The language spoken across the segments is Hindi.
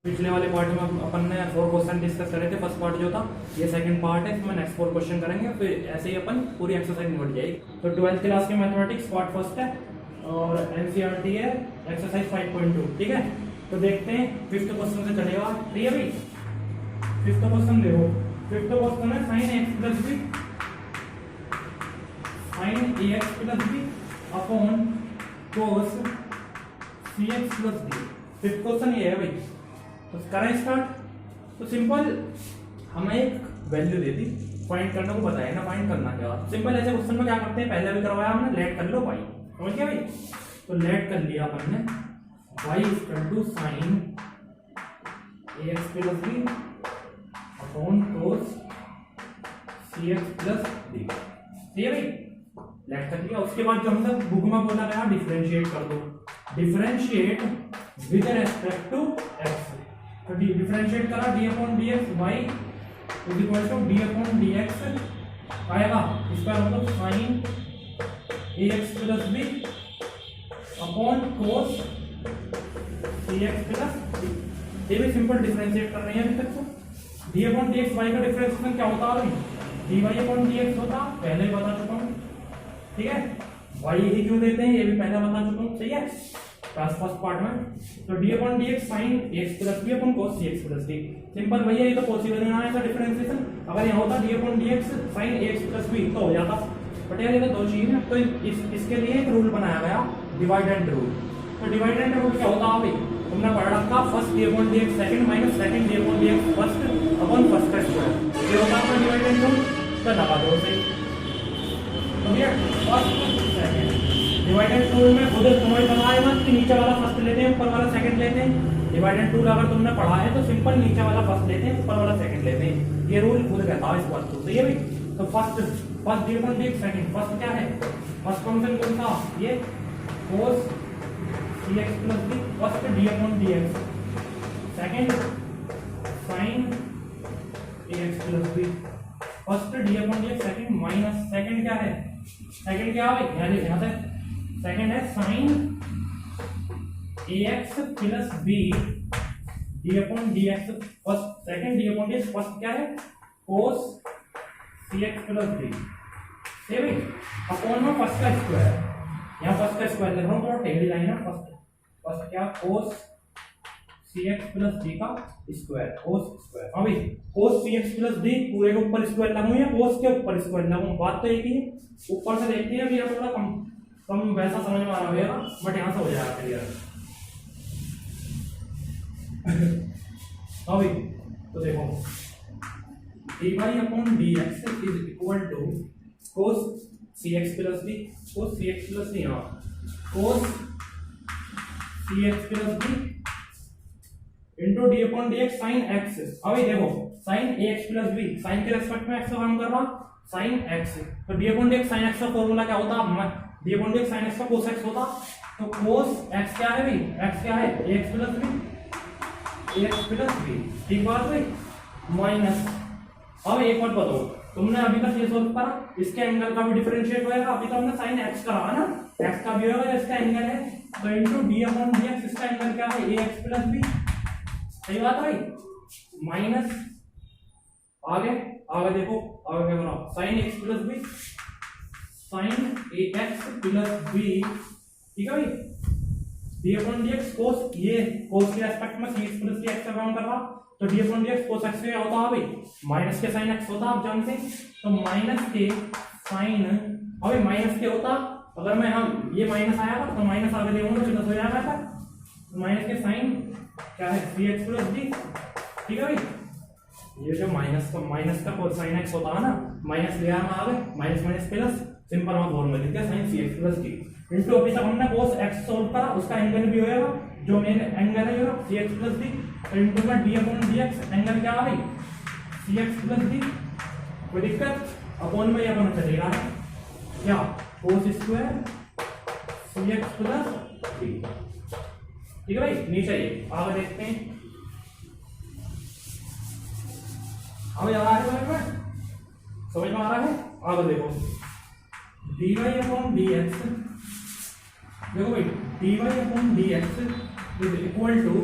पिछले वाले पार्ट में अपन ने 4 क्वेश्चन डिस्कस करे थे। फर्स्ट पार्ट जो था, ये सेकंड पार्ट है। इसमें नेक्स्ट 4 क्वेश्चन करेंगे, फिर ऐसे ही अपन पूरी एक्सरसाइज निपट जाएगी। तो 12th क्लास के मैथमेटिक्स पार्ट फर्स्ट है और एनसीईआरटी है एक्सरसाइज 5.2। ठीक है, तो देखते हैं 5th क्वेश्चन से चलेगा। ठीक है भाई, 5th क्वेश्चन देखो। 5th क्वेश्चन है sin ax plus b sin ax plus b upon cos cx plus d। 5th question ये है भाई। तो करें स्टार्ट। तो सिंपल हमें एक वैल्यू दे दी, फाइंड करने को बताया ना, फाइंड करना क्या। सिंपल ऐसे क्वेश्चन में क्या करते हैं, पहले भी करवाया हमने, लेट कर लो भाई, समझ गया भाई। तो लेट कर लिया अपन ने, y equal to sine ax plus b upon cos cx plus d। ठीक है भाई, लेट कर लिया। उसके बाद जो हम लोग बुक में बोला गया डिफरेंशिएट कर दो, differentiate with respect to x। तो डिफरेंशिएट करा d upon dx y is equal to d upon dx आएगा। इसका मतलब sin ax plus b upon cos cx plus d। ये भी सिंपल डिफरेंशिएट कर रहे हैं अभी तक। तो d अपॉन dx y का डिफरेंशिएशन क्या होता है, dy अपॉन dx होता, पहले ही बता चुका हूँ। ठीक है, y ही क्यों देते हैं ये भी पहले बता चुका हूँ। सही है, फर्स्ट पार्ट में। तो d upon dx sin x plus b upon cos cx plus d। Simple भैया, ये तो पॉसिबल नहीं है ऐसा डिफरेंशिएशन। अगर यहाँ होता d upon dx sin x plus b तो हो जाता, बट यार ये तो दो चीज है। तो इसके लिए एक रूल बनाया गया, डिवाइड एंड रूल। तो डिवाइड एंड रूल क्या होता है भाई, तुमने पढ़ रखा first d upon dx second minus second d upon dx first upon first का स्क्वायर। ये होता है डिवाइड एंड रूल। तो लगा दो सही, तो ये फर्स्ट सेकंड डिवाइडेड टूल में खुद तुम्हें पता है मत कि नीचे वाला फर्स्ट लेते हैं ऊपर वाला सेकंड लेते हैं। डिवाइडेड टूल अगर तुमने पढ़ा है तो सिंपल नीचे वाला फर्स्ट लेते हैं ऊपर वाला सेकंड लेते हैं। ये रूल खुद कहता है इस बात को। सही है भाई। तो first D upon dx second, first क्या है, फर्स्ट फंक्शन कौन सा, ये cos cx plus d, first d upon dx second sin ax plus b, first d upon dx second minus second क्या है, सेकंड क्या है यहाँ से सेकंड है sin ax plus b d upon dx first second d upon dx first क्या है cos cx प्लस d। ये भी अपॉन में फर्स्ट का स्क्वायर, यहाँ फर्स्ट का स्क्वायर लिख रहा हूँ, थोड़ा टेढ़ी लाइन है। फर्स्ट क्या cos cx प्लस d का स्क्वायर, cos स्क्वायर। हाँ भाई, cos cx प्लस d पूरे के ऊपर स्क्वायर लगाऊं या cos के ऊपर स्क्वायर लगाऊं, बात तो एक ही है। ऊपर से देखते हैं, अभी थोड़ा कम वैसा समझ में आ रहा होगा, बट यहाँ से हो जाएगा क्लियर। हाँ भाई, तो देखो dy upon dx is equal to cos cx plus d, cos cx plus d, हाँ cos cx plus d into D upon dx sin x। अभी देखो sin ax plus b, sin के रेस्पेक्ट में x का काम कर रहा, sin x। तो D upon dx sin x का फॉर्मूला क्या होता, D upon dx sin x का cos x होता। तो cos x क्या है भाई, x क्या है ax plus b, ax plus b। ठीक बात भाई, माइनस। अब एक बात बताओ, तुमने अभी तक ये सोल्व करा, इसके एंगल का भी डिफरेंशिएट होएगा। अभी तो हमने sin x करा ना, x का भी होगा, इसका एंगल है। तो इंटू डी अपॉन dx, इसका एंगल क्या है ax प्लस b। सही बात है भाई, माइनस आगे देखो, आगे क्या करो, sin x plus b sin ax plus b। ठीक है भाई, d अपॉन dx cos, ये cos के रेस्पेक्ट में cx प्लस dx का काम कर रहा। तो d upon dx cos x क्या होता है भाई, माइनस के sin x होता, आप जानते हैं। तो माइनस के sin, अभी माइनस के होता, अगर मैं हम ये माइनस आया तो माइनस आगे देखूंगा तो प्लस हो जाएगा। तो माइनस के sin क्या है cx प्लस d। ठीक है भाई, ये जो माइनस का sin x होता है ना, माइनस ले आना आगे, माइनस माइनस प्लस, सिंपल हम फॉर्मूला लिखते हैं sin cx plus d। Into अभी तक हमने cos x सोल्व करा, उसका एंगल भी होएगा, जो मेन एंगल है cx प्लस d। तो इंटू में d अपॉन dx, एंगल क्या आ गई cx प्लस d। कोई दिक्कत, अपॉन में ये अपना चलेगा क्या, cos square cx plus d। ठीक है भाई, नीचे ये आगे देखते हैं। अब आ रहा है, समझ में आ रहा है। आगे देखो dy अपॉन dx, देखो भाई dy upon dx is equal to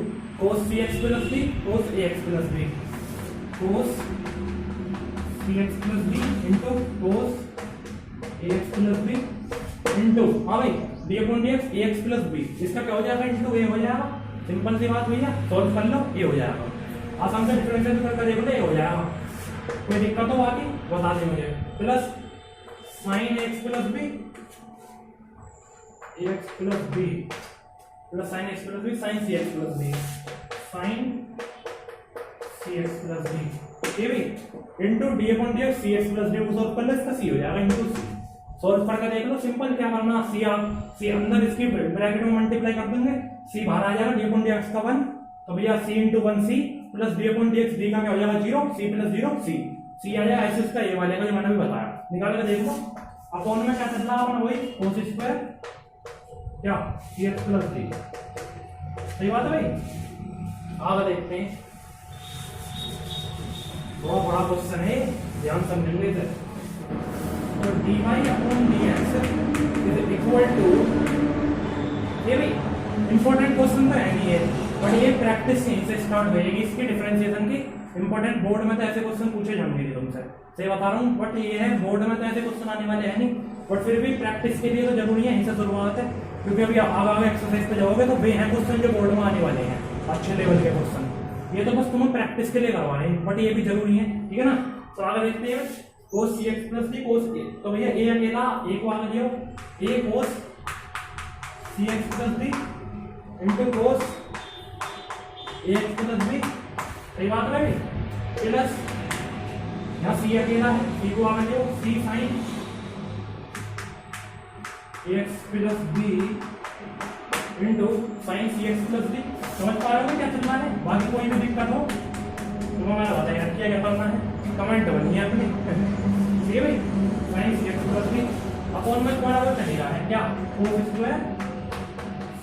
cos cx plus B cos ax plus B cos cx plus B into cos ax plus B into हाँ भाई D upon D X ax plus B, इसका क्या हो जाएगा इंटू ए हो जाएगा। सिंपल सी बात भैया, सॉल्व कर लो ए हो जाएगा। आसान से डिफरेंशियल करके देख लो ए हो जाएगा। कोई दिक्कत हो आगे बता दें मुझे। Plus sine x plus b x plus b plus sine x plus b sine c x plus b sine c x plus b ये भी into D upon D x c x plus d को सॉल्व कर लो, इसका सी हो जाएगा इंटू सी। सॉल्व करके देख लो, सिंपल क्या करना, सी आप सी अंदर इसकी ब्रैकेट में मल्टीप्लाई कर देंगे, सी बाहर आ जाएगा डी अपॉन डी एक्स का 1, तो भैया c into 1 c plus d upon D x d का क्या हो जाएगा 0 सी प्लस 0 सी आ जाएगा। ऐसे इसका ये वाले का जो मैंने भी बताया निकाल के देख लो। अपॉन में क्या चल रहा है अपना वही cos स्क्वायर क्या cx प्लस डी, सही बात है भाई। आगे देखते हैं, बहुत बड़ा क्वेश्चन है, ध्यान समझेंगे इधर। तो dy upon dx is equal to, ये भी इंपॉर्टेंट क्वेश्चन तो है नहीं है, बट ये प्रैक्टिस यहीं से स्टार्ट होएगी इसकी डिफरेंशिएशन की। इंपॉर्टेंट बोर्ड में तो ऐसे क्वेश्चन पूछे जाएंगे तुमसे, सही बता रहा हूँ, बट ये है बोर्ड में तो ऐसे क्वेश्चन आने वाले हैं नहीं, बट फिर भी प्रैक्टिस के लिए तो जरूरी है, यहीं से शुरुआत है। क्योंकि अभी आगे एक्सरसाइज पे जाओगे तो वे हैं क्वेश्चन जो बोर्ड में आने वाले हैं अच्छे लेवल के क्वेश्चन, ये तो बस तुम्हें प्रैक्टिस के लिए करवा रहे हैं, बट ये भी जरूरी है, ठीक है ना। तो आगे देखते हैं cos cx plus D cos a, तो भैया a अकेला a को आगे दियो a cos cx plus D into cos ax plus b, सही बात है भाई। प्लस यहाँ c अकेला है, c को आगे दियो c sin ax plus b into sin cx plus d। समझ पा रहे हो क्या चल रहा है? बाकी कोई भी दिक्कत हो तो मैं बताया क्या क्या करना है, कमेंट बनिए अपने, ठीक है भाई। sin cx plus b upon में तुम्हारा वो चल रहा है क्या cos square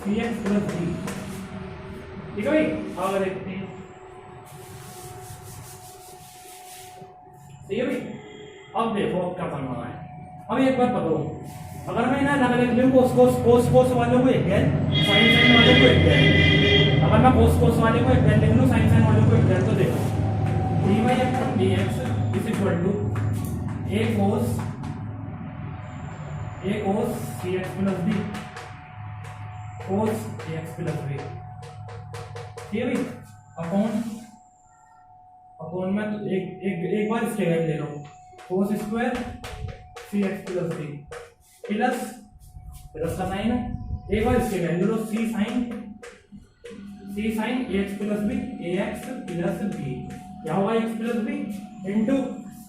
cx plus d, ठीक है भाई। आगे देखते हैं, ठीक है भाई। अब देखो अब क्या करना है, अब एक बार पकड़ो, अगर मैं ना अलग अलग लिखूं कोस वालों को एक गैल, साइन साइन वालों को एक गैल, अगर मैं कोस वाले को एक गैल लिख लूं साइन साइन वालों को एक गैल, तो देखो dy upon dx is equal to a cos cx plus b cos ax plus b, ठीक है भाई। अपॉन में तो एक बार इसके गैल ले लो cos square cx plus b plus का साइन है, एक बार इसके गैल ले लो c sin ax plus b ax plus b, क्या होगा x प्लस b इंटू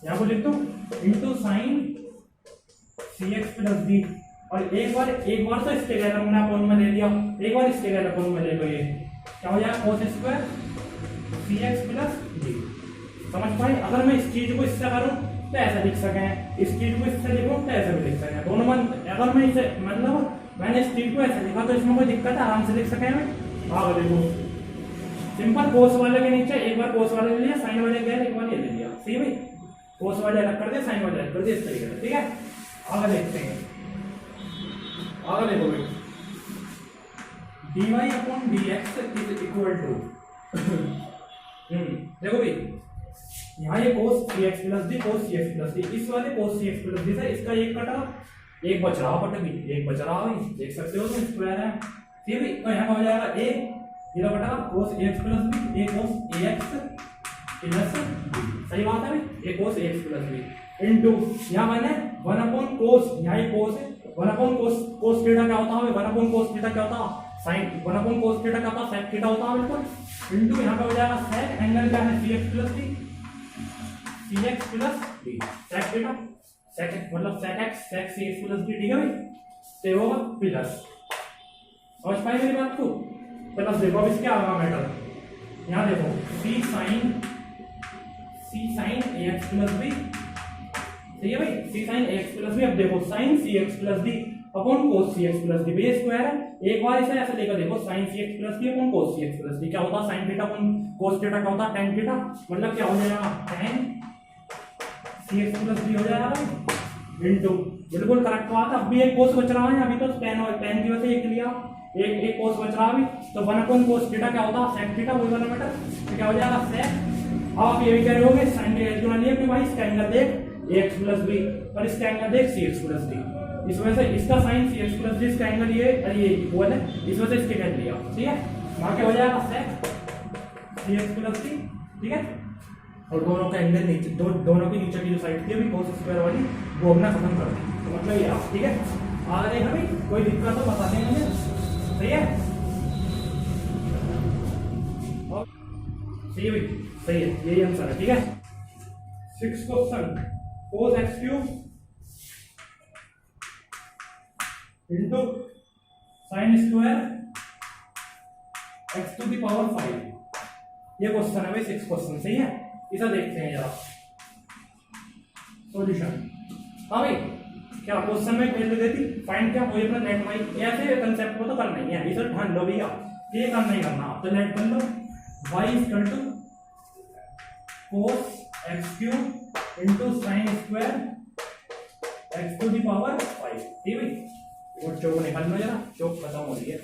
यहाँ को लिख दो into sine cx plus d, और एक बार तो इसके गैर हमने अपॉन में ले लिया, एक बार इसके गैर अपॉन में ले लो, ये क्या हो जाएगा cos square cx plus d। समझ पाए? अगर मैं इस चीज को इससे करूं तो ऐसा लिख सकें, इस चीज को इससे लिखूं तो ऐसा भी लिख सकें, दोनों मन। अगर मैं इसे मतलब मैंने इस चीज को ऐसे लिखा तो इसमें कोई दिक्कत है, आराम से लिख सकें मैं। आगे देखो सिंपल कोस वाले के नीचे एक बार कोस वाले ले लिया, साइन वाले गए एक बार ये ले लिया, सही भाई। कोस वाले अलग कर दिया, साइन वाले अलग कर दिया, इस तरीके से, ठीक है। आगे देखते हैं, आगे देखो भाई dy upon dx is equal to देखो भाई यहाँ ये cos cx plus d cos cx plus d, इस वाले cos cx प्लस d से इसका एक कटा, एक बच रहा बट भी एक बच रहा भाई, देख सकते हो तो स्क्वायर है, ठीक है। तो यहाँ हो जाएगा a ये बटा cos ax plus b a cos ax plus b, सही बात है भाई। a cos ax plus b into यहाँ मैंने 1 अपॉन cos, यहाँ ये cos है, 1 अपॉन cos थीटा क्या होता है, 1 अपॉन cos थीटा क्या होता है sin, 1 अपॉन cos थीटा क्या होता है sec थीटा होता है बिल्कुल, इंटू यहाँ पे हो जाएगा sec एंगल क्या है cx plus d cx plus d, sec theta sec मतलब sec x sec cx plus d, ठीक है भाई। तो होगा प्लस, समझ पाए मेरी बात को? प्लस देखो अब इसके आगे मैटर, यहाँ देखो c sin ax plus b, सही है भाई, c sin ax plus b। अब देखो sin cx plus d upon cos cx plus d, base square है, एक बार इसे ऐसे लेकर देखो sin cx plus d upon cos cx plus d, क्या होता है sin theta upon cos theta क्या होता है tan थीटा, मतलब क्या हो जाएगा tan cx प्लस d हो जाएगा भाई इंटू, बिल्कुल करेक्ट बात है। अब भी एक cos बच रहा है, अभी तो tan की वजह से एक लिया, एक कोस बच रहा अभी, तो 1 अपॉन कोस थीटा क्या होता है, सेक थीटा, वही वाला मैटर, तो क्या हो जाएगा सेक। अब आप ये भी कह रहे होगे साइन क्यों नहीं है कि भाई इसका एंगल देख ax प्लस b और इसका एंगल देख cx प्लस d, इस वजह से इसका साइन cx प्लस d, इसका एंगल ये इक्वल है, इस वजह से इसके कट लिया, ठीक है। वहां क्या हो जाएगा सेक cx प्लस d, ठीक है। और दोनों का एंगल नीचे दोनों की नीचे की जो साइड थी अभी cos स्क्वायर वाली वो अपना खत्म कर दी, तो मतलब ये ठीक है। आ गए अभी कोई दिक्कत तो बता दें मुझे, सही है, सही है, सही है, यही आंसर है, ठीक है। 6 question cos x cube into sine square x to the power 5, ये क्वेश्चन है भाई 6 क्वेश्चन, सही है। इसे देखते हैं जरा सॉल्यूशन। हाँ भाई क्या क्वेश्चन में वैल्यू देती फाइंड क्या कोई अपना नेट वाई, ऐसे कंसेप्ट को तो करना ही है, इसे ध्यान लो भैया, ये करना ही करना, तो नेट कर लो y equal to cos x cube into sine square x to the power 5, ठीक है भाई। वो चौक निकाल लो जरा, चौक खत्म हो रही है।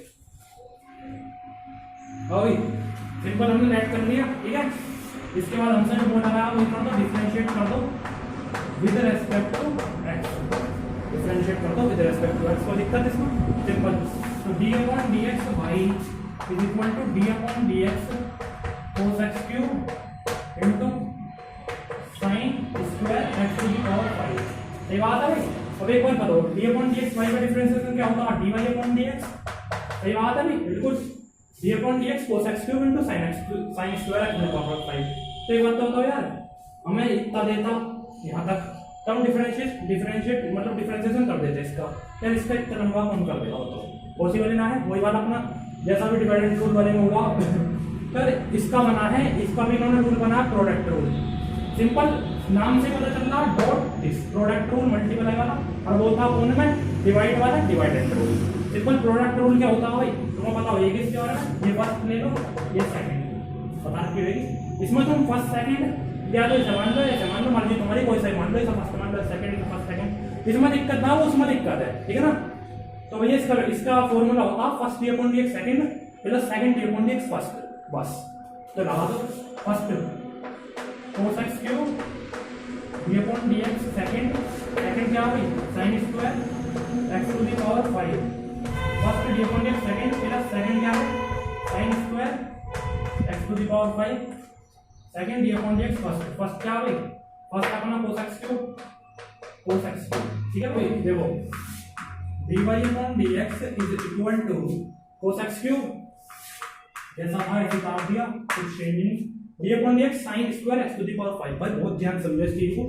हाँ भाई सिंपल हमने नेट कर लिया, ठीक है। इसके बाद हमसे जो बोला रहा है वो कर दो, डिफरेंशिएट कर दो with respect to x, differentiate कर दो विद रेस्पेक्ट टू x, कोई दिक्कत इसमें, सिंपल। तो d upon dx y is equal to d upon dx cos x cube into sin square x to the power 5, ये बात है भाई। अब एक बार बताओ d अपॉन dx y का डिफरेंशिएशन क्या होता है, dy अपॉन dx, सही बात है भाई, बिल्कुल। d upon dx cos x cube into sin square x to the power 5, तो एक बात तो बताओ यार, हमें इतना देता यहाँ तक, तब डिफरेंशिएट मतलब डिफरेंशिएशन कर देते इसका, यार इसका इतना लंबा कौन कर देगा, तो पॉसिबल ही ना है, वही वाला अपना जैसा भी डिवाइडेड रूल वाले में हुआ। फिर इसका बना है, इसका भी इन्होंने रूल बना प्रोडक्ट रूल, सिंपल नाम से पता चल रहा dot this product rule multiply वाला, और वो था कौन में डिवाइड वाला divided rule. Simple product rule क्या होता है भाई तुम्हें पता हो, ये किसके बारे में, ये फर्स्ट ले लो ये सेकंड, पता की रहेगी। इसमें तुम फर्स्ट सेकंड या तो इसे मान लो, ऐसे मान लो, मर्जी तुम्हारी, कोई सही मान लो, इसे फर्स्ट मान लो, सेकंड इसे फर्स्ट सेकंड, इसमें दिक्कत ना हो उसमें दिक्कत है, ठीक है ना। तो भैया इसका फॉर्मूला होता है first D upon D X second plus second D upon D X first, बस। तो लगा दो first cos x cube D upon D X second, second क्या हुई sin square x to the power 5, first D upon D X second plus second क्या है sin square x to the power 5, second D upon D X first, first क्या हुई फर्स्ट अपना cos x cube, cos x cube, ठीक है भाई। देखो dy upon dx is equal to cos x cube, जैसा था ऐसे काट दिया, कुछ चेंज नहीं, D upon dx sin square x to the power 5, भाई बहुत ध्यान समझो इस चीज को।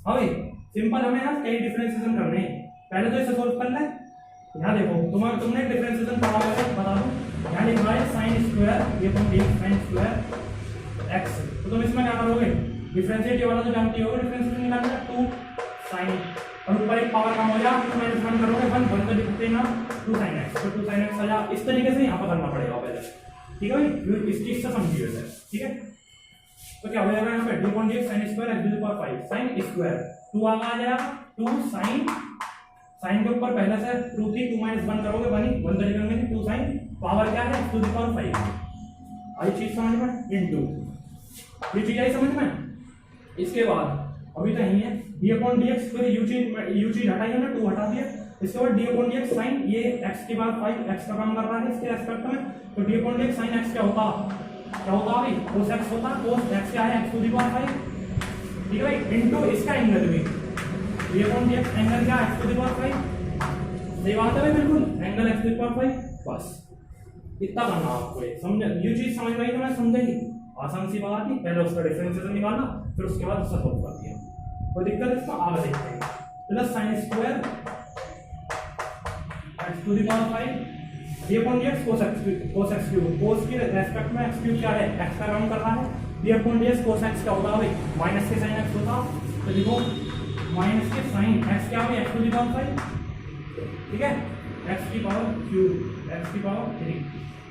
हाँ भाई सिंपल हमें ना कई डिफरेंशिएशन करने हैं, पहले तो इसे सॉल्व कर ले। यहाँ देखो तुमने डिफरेंशिएशन पढ़ा होगा, बता दो, यहाँ लिखा है sin square D upon dx sin square x, तो तुम इसमें क्या करोगे, डिफरेंशिएट वाला तो जानते हो, डिफरेंशिएशन निकालना 2 sin, और ऊपर एक पावर कम हो जाए तो माइनस 1 करोगे, 1 तो लिखते हैं ना 2 sin x, तो 2 sin x आ जा, इस तरीके से यहाँ पर करना पड़ेगा पहले, ठीक है भाई, इस चीज से समझिए सर, ठीक है। तो क्या हो जाएगा यहाँ पे D upon D X sin square x to the power 5, sin square 2 आ जाएगा 2 sin के ऊपर पहले से 2 थी, 2 माइनस 1 करोगे 1 तो लिखेंगे 2 sin पावर क्या है x टू द पावर 5, आई चीज समझ में, इनटू ये चीज आई समझ में। इसके बाद अभी तो यही है डी अपॉन डी एक्स, फिर यू चीज हटाइए ना, 2 हटा दिया, इसके बाद D upon D x sine, ये x की बार 5 x का काम कर रहा है इसके रेस्पेक्ट में, तो D upon D x sine x क्या होता भाई cos x होता, cos x क्या है x टू द पावर 5, ठीक है भाई, इनटू इसका एंगल भी d upon D x angle क्या x टू द पावर 5, सही बात है भाई, बिल्कुल angle x to the power 5, बस इतना करना आपको, ये समझ, ये चीज समझ में आई तो मैं समझेगी, आसान सी बात थी, पहले उसका डिफरेंशिएशन निकाला फिर उसके बाद उसका सॉल्व कर दिया, कोई दिक्कत इसका आगे देखते हैं। Plus sin square x to the power 5 d upon D x cos x cube, cos के रेस्पेक्ट में x क्यूब क्या है x का काम कर रहा है, D upon D x cos x क्या होता है भाई माइनस के sin x होता, तो देखो माइनस के sin x क्या है x टू द पावर 5, ठीक है, x की पावर क्यूब, x की पावर 3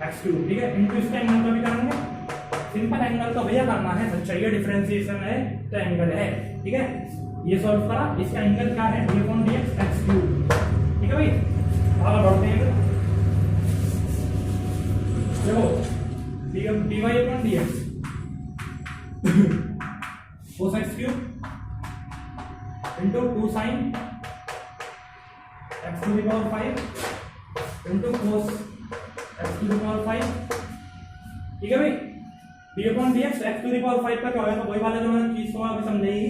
x क्यूब, ठीक है, इनटू इसका एंगल का भी करेंगे, सिंपल एंगल तो भैया करना है, चाहिए डिफरेंशिएशन है तो एंगल है, ठीक है। ये सॉल्व करा, इसका एंगल क्या है D upon D x x cube, ठीक है भाई। आगे बढ़ते हैं, देखो dy upon dx cos x cube into 2 sin x to the power 5 into cos x to the power 5, ठीक है भाई। D upon D x x to the power 5 का क्या होगा, वही वाला जो मैंने चीज को अभी समझाई,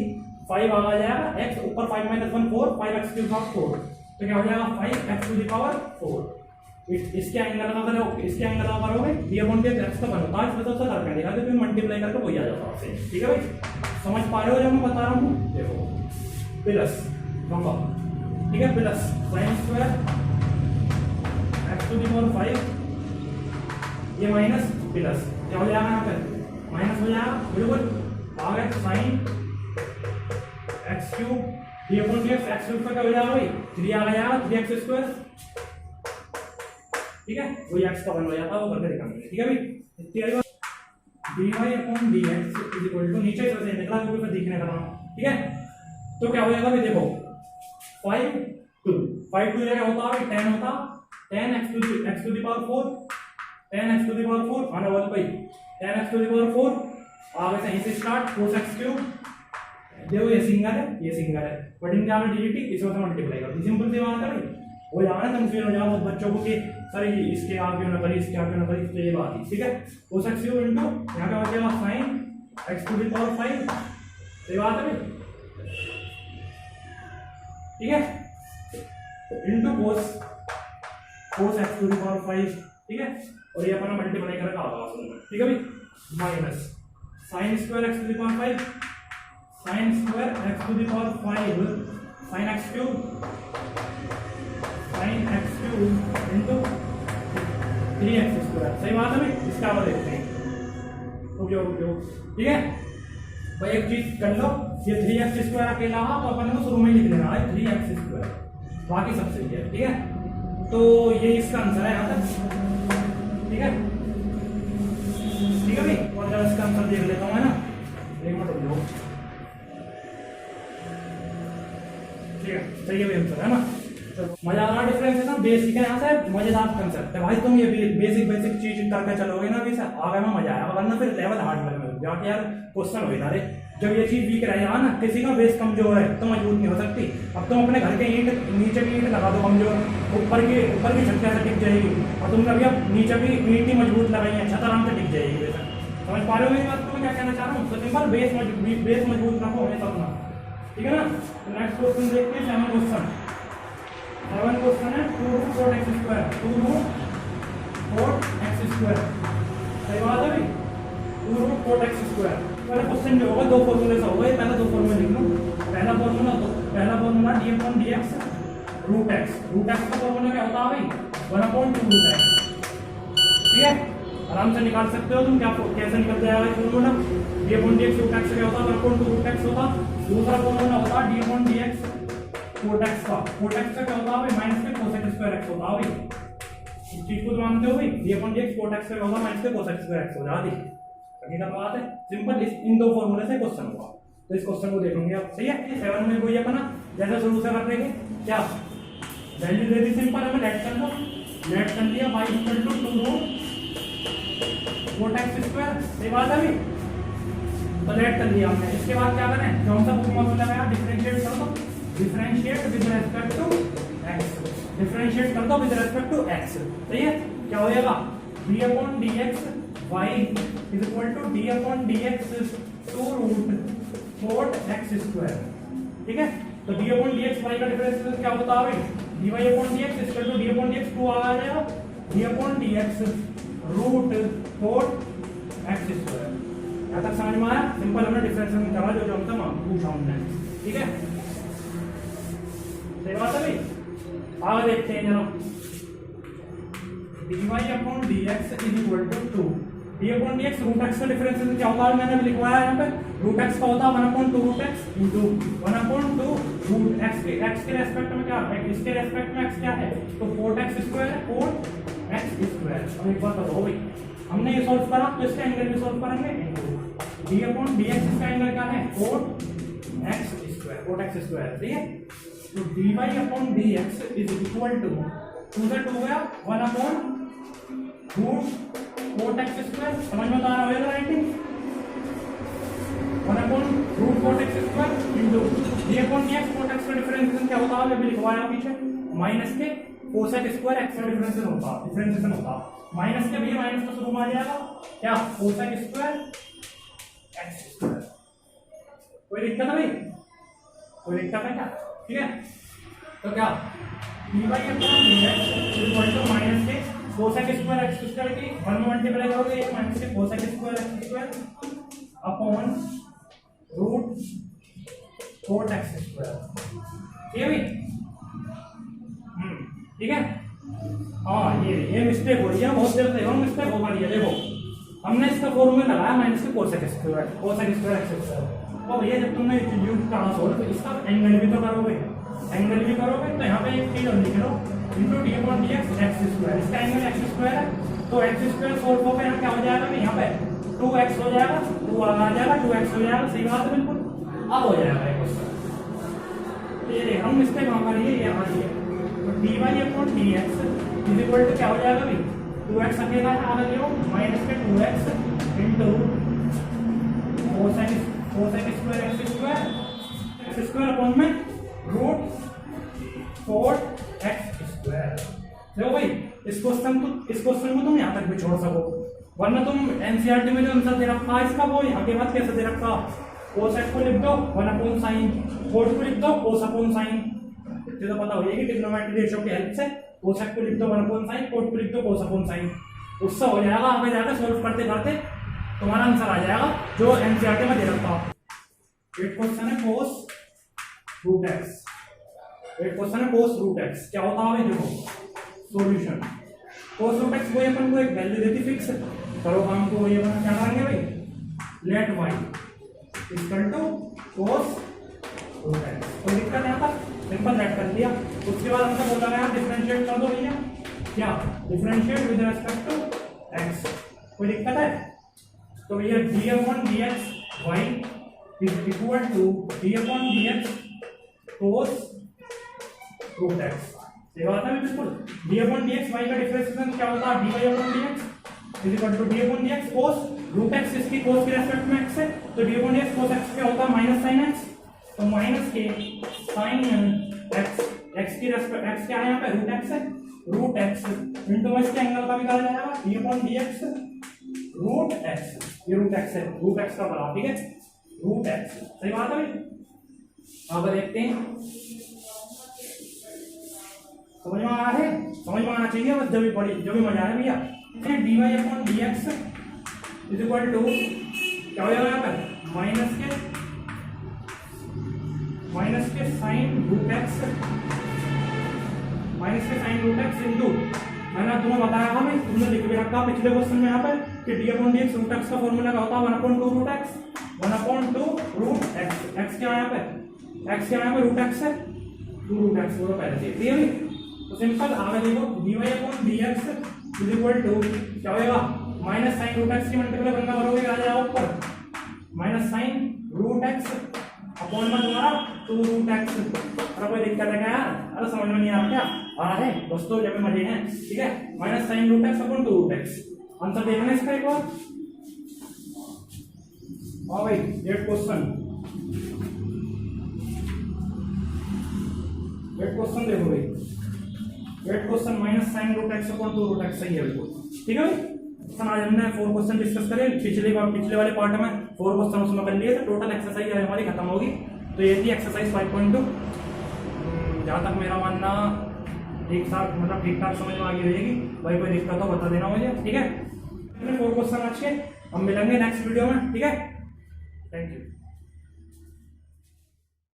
5 आ जाएगा x ऊपर 5 - 1 4, 5x क्यूब का 4, तो क्या हो जाएगा 5x टू द पावर 4। इसके एंगल का करो, इसके एंगल का करोगे डी अपॉन डी एक्स का बनता है, इसमें तो सब करके दिखा दो, फिर मल्टीप्लाई करके वही आ जाता है, ठीक है भाई। समझ पा रहे हो जब मैं बता रहा हूँ, देखो प्लस नंबर, ठीक है, plus sin square x to the power 5, ये माइनस प्लस क्या हो जाएगा, यहाँ पर माइनस हो जाएगा, बिल्कुल आ गया sin x cube D upon D x cube का क्या हो जाएगा भाई 3 आ गया 3x स्क्वायर, ठीक है, वही x का 1 हो जाता है, वो करके दिखाएंगे, ठीक है भाई। इतनी आई बात, dy upon dx is equal to, नीचे से निकला क्योंकि मैं दिखने का, ठीक है, तो क्या हो जाएगा भाई देखो 5 2 क्या होता है 10 होता, 10 x to the power 4, 10 x to the power 4 आने वाला भाई 10 x टू द पावर 4, आगे से इसे स्टार्ट cos x क्यूब, देखो ये सिंगल है बट इनके आगे डीटी इसमें से मल्टीप्लाई कर दी, सिंपल सी बात है भाई। वो जाना कंफ्यूजन हो जाओ बच्चों को कि सर इसके आगे क्यों ना करी, इसके आगे क्यों ना करी, तो ये बात है, ठीक है। cos x क्यूब इनटू यहां पे हो जाएगा sin x to the power 5, ये बात है भाई, ठीक है, into cos x to the power 5, ठीक है, और ये अपना मल्टीप्लाई करके आ रहा है, ठीक है भाई, minus sin square x to the power 5, sin square x to the power 5 sin x cube into 3x square, सही बात है भाई। इसका आगे देखते हैं, ओके, ठीक है भाई। एक चीज कर लो, ये 3x स्क्वायर अकेला तो अपन को शुरू में लिख लेना है 3x स्क्वायर, बाकी सब सही है, ठीक है। तो ये इसका आंसर है यहाँ तक, ठीक है, ठीक है भाई। और जब इसका आंसर देख लेता हूँ, है ना, एक मिनट रुक जाओ, ठीक है, सही है भाई आंसर, है ना। मजेदार डिफरेंस है ना, बेसिक है, यहाँ से मजेदार कंसेप्ट है भाई। तुम ये बेसिक चीज करके चलोगे ना, अभी से आगे में मजा आएगा, वरना फिर लेवल हार्ड लेवल में जाके यार क्वेश्चन हो जाए, जब ये चीज वीक रहेगा ना, किसी का बेस कमजोर है तो मजबूत नहीं हो सकती। अब तुम अपने घर के ईंट नीचे की ईंट लगा दो कमजोर, ऊपर की छत से टिक जाएगी, और तुमने अभी अब नीचे भी ईंट ही मजबूत लगाई है, छत आराम से टिक जाएगी। वैसा समझ पा रहे हो मेरी बात को, मैं क्या कहना चाह रहा हूँ। तो सिंपल बेस मजबूत रखो हमेशा अपना, ठीक है ना। नेक्स्ट क्वेश्चन देखते हैं, 7 क्वेश्चन है 2 root 4x square, 2 root 4x square, सही बात है भाई, 2 रूट 4x स्क्वायर। पहला क्वेश्चन जो होगा 2 फॉर्मूले से होगा, पहला 2 फॉर्मूला लिख लो। पहला formula d upon D x root x का फॉर्मूला क्या होता है भाई 1/2 रूट एक्स, ठीक है, आराम से निकाल सकते हो तुम, क्या कैसे निकल जाएगा formula. D upon D x root x क्या होता है 1/2 रूट एक्स होता। दूसरा फॉर्मूला होता है D upon D x cot x का क्या होता है भाई माइनस के cos x स्क्वायर x होता है भाई, इस चीज को मानते हो भाई, d upon dx cot x का होगा माइनस के cos x स्क्वायर x हो जाती है, हकीकत बात है, सिंपल। इन 2 फॉर्मूले से क्वेश्चन होगा, तो इस क्वेश्चन को देखोगे आप, सही है। 7 में कोई अपना जैसा शुरू से कर देंगे, क्या वैल्यू दे दी, सिंपल हमें लेट कर लो, लेट कर दिया y equal to 2 root cot x square, सही बात है भाई, तो लेट कर दिया हमने। इसके बाद क्या करें, कौन सा फॉर्मूला लगाया, डिफरेंशिएट कर दो, differentiate with respect to x, differentiate कर दो विद रेस्पेक्ट टू x, सही है। क्या हो जाएगा d upon dx y is equal to d upon dx 2 root 4x square, ठीक है। तो d अपॉन dx y का डिफरेंस क्या होता है भाई dy upon dx equal to d upon dx 2 आ जाएगा, d upon dx root 4x square. यहां तक समझ में आया, सिंपल हमने डिफरेंस निकाला जो हमसे पूछा हमने, ठीक है, सही बात है भाई। आगे देखते हैं जरा, dy upon dx is equal to 2, d upon dx root x का डिफरेंस क्या होता है, मैंने भी लिखवाया यहाँ पे, रूट x का होता है 1/2 root x into 1/2 root x के रेस्पेक्ट में क्या है, इसके रेस्पेक्ट में x क्या है, तो 4x स्क्वायर 4x स्क्वायर। अब एक बात बताओ भाई, हमने ये सॉल्व करा तो इसका एंगल भी सॉल्व करेंगे, d अपॉन dx इसका एंगल क्या है 4x स्क्वायर, ठीक है। तो dy upon dx is equal to 2 से 2 गया 1/√x कोट एक्स स्क्वायर, समझ में तो आ रहा होगा writing, 1 upon root cot x square into D upon D x. Cot x का डिफरेंशिएशन क्या होता है, अभी लिखवाया पीछे, माइनस के कोसेक स्क्वायर एक्स का डिफरेंशिएशन होता माइनस के, भैया माइनस का शुरू में आ जाएगा क्या, कोसेक स्क्वायर एक्स स्क्वायर। कोई दिक्कत है भाई, कोई दिक्कत है क्या, ठीक है। तो क्या d by upon D x equal to minus के कोसेक स्क्वायर एक्स स्क्वायर की 1 में मल्टीप्लाई करोगे ये माइनस के cosec square x square upon root cot x square, ये भी ठीक है। हाँ ये मिस्टेक हो रही है, बहुत देर से मिस्टेक होगा, ये देखो हमने इसका फॉर्मूला लगाया माइनस के कोसेक स्क्वायर एक्स स्क्वायर। और भैया जब तुमने यूज करा सोल्व तो इसका एंगल भी तो करोगे, तो यहाँ पे एक चीज और लिख लो into D upon D x x square, इसका एंगल एक्स स्क्वायर है, तो एक्स स्क्वायर सोल्व होकर यहाँ क्या हो जाएगा, यहाँ पे 2x हो जाएगा, 2 आ जाएगा, 2x हो जाएगा, सही बात है बिल्कुल, अब हो जाएगा ये क्वेश्चन। ये हम मिस्टेक वहाँ करिए, ये हमारी है, तो d y upon D x is equal to क्या हो जाएगा भाई, 2x अकेला है, आगे लो माइनस के 2x into cosec square x square upon में रूट कोट एक्स स्क्वायर। देखो भाई इस क्वेश्चन को तुम यहाँ तक भी छोड़ सको, वरना तुम एनसीईआरटी में जो आंसर दे रखा इसका वो यहाँ के बाद कैसे दे रखा, कोसेक को लिख दो 1 अपॉन साइन, कोट को लिख दो कोस अपॉन साइन, इतने तो पता हो जाएगी ट्रिग्नोमेट्री रेशियो की हेल्प से, कोसेक को लिख दो 1 अपॉन साइन, कोट को लिख दो कोस अपॉन साइन, उससे हो जाएगा, आगे जाकर सोल्व करते करते तुम्हारा आंसर आ जाएगा जो एनसीईआरटी में दे रखा। एक क्वेश्चन है कोस रूट एक्स, एक क्वेश्चन है कोस रूट एक्स, क्या होता है देखो सॉल्यूशन, कोस रूट एक्स को अपन को एक वैल्यू देती फिक्स, करो काम को ये अपन क्या करेंगे भाई, let y equal to cos root x, कोई दिक्कत है यहाँ पर, सिंपल लेट कर दिया। उसके बाद हमसे बोला गया डिफरेंशिएट कर दो भैया, क्या differentiate with respect to x, कोई दिक्कत है, तो भैया d upon D x y is equal to d upon D x cos root x, ये बात है बिल्कुल, d upon D x y का डिफरेंशिएशन क्या होता है, d y upon D x is equal to d upon D x cos root x, इसकी कोस के रेस्पेक्ट में एक्स है, तो डी अपॉन डी एक्स कोस एक्स क्या होता है माइनस साइन एक्स, तो माइनस के साइन एक्स, एक्स की रेस्पेक्ट एक्स क्या है यहाँ पे रूट एक्स है, रूट एक्स इंटू इसके एंगल का भी कहा जाएगा d upon D x root x, ये रूट एक्स है, रूट एक्स का बड़ा, ठीक है, रूट एक्स, सही बात है भाई। अब देखते हैं समझ में आ रहा है, समझ में आना चाहिए बस, जब भी पढ़ी जब भी मजा आए भैया। D y upon D x is equal to क्या हो जाएगा यहाँ पर माइनस के साइन रूट एक्स, माइनस के साइन रूट एक्स इंटू, मैंने तुम्हें बताया था भाई, तुमने लिख भी रखा पिछले क्वेश्चन में यहाँ पर कि d upon D x root x का फॉर्मूला क्या होता है 1/2 root x, 1/2 root x, x क्या है यहाँ पे, एक्स क्या है यहाँ पे रूट एक्स है, 2 रूट एक्स वो तो पहले से क्लियर है, तो सिंपल आगे देखो d y upon D x is equal to क्या होगा माइनस साइन रूट एक्स की मल्टीप्लाई करना करोगे आ जाएगा ऊपर minus sine root x upon में तुम्हारा 2 रूट एक्स, अरे कोई दिक्कत है क्या यार, अरे समझ में नहीं आ रहा क्या, आ रहा है दोस्तों जब मजे हैं, ठीक है, minus sine root x upon 2 root x, answer देखना इसका एक और, हाँ भाई ये क्वेश्चन देखो भाई, wait question minus sine root x upon 2 root x सही है बिल्कुल, ठीक है भाई। आज हमने 4 क्वेश्चन डिस्कस करे, पिछले वाले पार्ट में 4 क्वेश्चन उसमें कर लिए थे, टोटल एक्सरसाइज हमारी खत्म होगी, तो ये थी एक्सरसाइज 5.2। जहाँ तक मेरा मानना ठीक ठाक मतलब ठीक ठाक समझ में आ गई रहेगी, भाई कोई दिक्कत हो बता देना मुझे, ठीक है। 4 क्वेश्चन आज के हम मिलेंगे नेक्स्ट वीडियो में, ठीक है, थैंक यू।